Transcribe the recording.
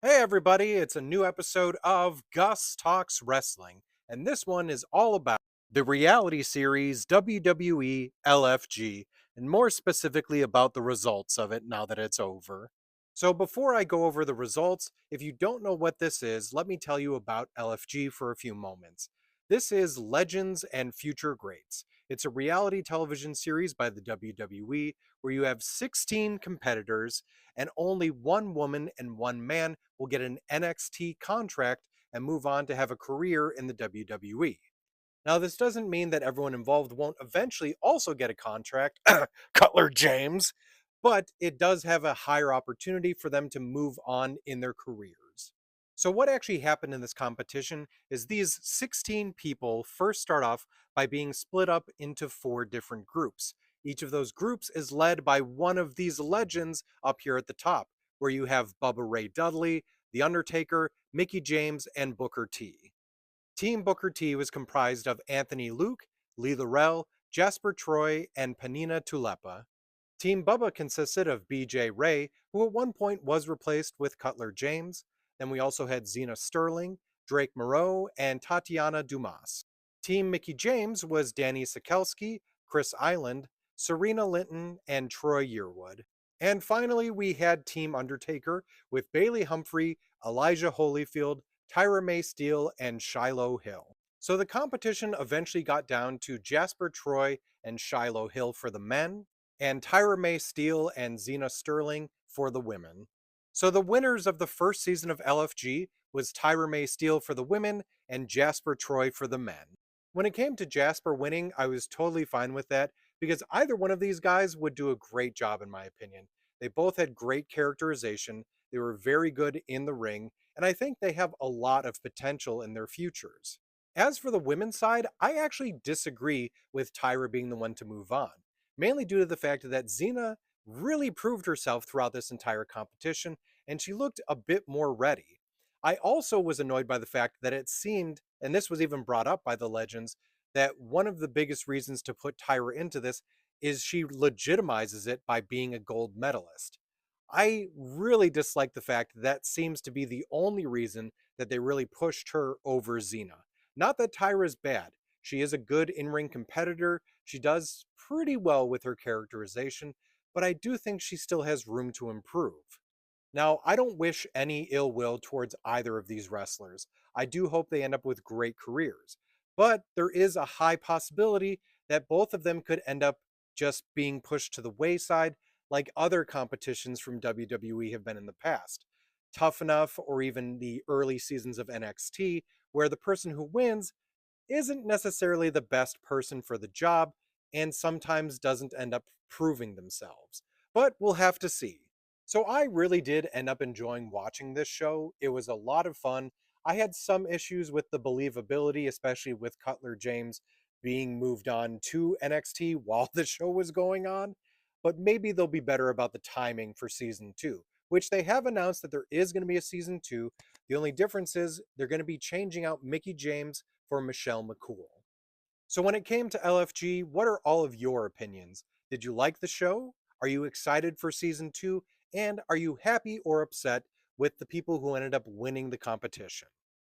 Hey everybody, it's a new episode of Gus Talks Wrestling, and this one is all about the reality series WWE LFG, and more specifically about the results of it now that it's over. So before I go over the results, if you don't know what this is, let me tell you about LFG for a few moments. This is Legends and Future Greats. It's a reality television series by the WWE where you have 16 competitors and only one woman and one man will get an NXT contract and move on to have a career in the WWE. Now, this doesn't mean that everyone involved won't eventually also get a contract, Cutler James, but it does have a higher opportunity for them to move on in their careers. So, what actually happened in this competition is these 16 people first start off by being split up into four different groups. Each of those groups is led by one of these legends up here at the top, where you have Bubba Ray Dudley, The Undertaker, Mickey James, and Booker T. Team Booker T was comprised of Anthony Luke, Lee Laurel, Jasper Troy, and Panina Tulepa. Team Bubba consisted of BJ Ray, who at one point was replaced with Cutler James. Then we also had Xena Sterling, Drake Moreau, and Tatiana Dumas. Team Mickey James was Danny Sikelski, Chris Island, Serena Linton, and Troy Yearwood. And finally, we had Team Undertaker with Bailey Humphrey, Elijah Holyfield, Tyra May Steele, and Shiloh Hill. So the competition eventually got down to Jasper Troy and Shiloh Hill for the men, and Tyra May Steele and Xena Sterling for the women. So the winners of the first season of LFG was Tyra May Steele for the women and Jasper Troy for the men. When it came to Jasper winning, I was totally fine with that because either one of these guys would do a great job in my opinion. They both had great characterization, they were very good in the ring, and I think they have a lot of potential in their futures. As for the women's side, I actually disagree with Tyra being the one to move on, mainly due to the fact that Xena really proved herself throughout this entire competition, and she looked a bit more ready. I also was annoyed by the fact that it seemed, and this was even brought up by the legends, that one of the biggest reasons to put Tyra into this is she legitimizes it by being a gold medalist. I really dislike the fact that seems to be the only reason that they really pushed her over Xena. Not that Tyra's bad. She is a good in-ring competitor. She does pretty well with her characterization, but I do think she still has room to improve. Now, I don't wish any ill will towards either of these wrestlers. I do hope they end up with great careers. But there is a high possibility that both of them could end up just being pushed to the wayside, like other competitions from WWE have been in the past. Tough Enough, or even the early seasons of NXT, where the person who wins isn't necessarily the best person for the job and sometimes doesn't end up proving themselves. But we'll have to see. So I really did end up enjoying watching this show. It was a lot of fun. I had some issues with the believability, especially with Cutler James being moved on to NXT while the show was going on, but maybe they'll be better about the timing for season 2, which they have announced that there is going to be a season 2. The only difference is they're going to be changing out Mickey James for Michelle McCool. So when it came to LFG, what are all of your opinions? Did you like the show? Are you excited for season 2? And are you happy or upset with the people who ended up winning the competition?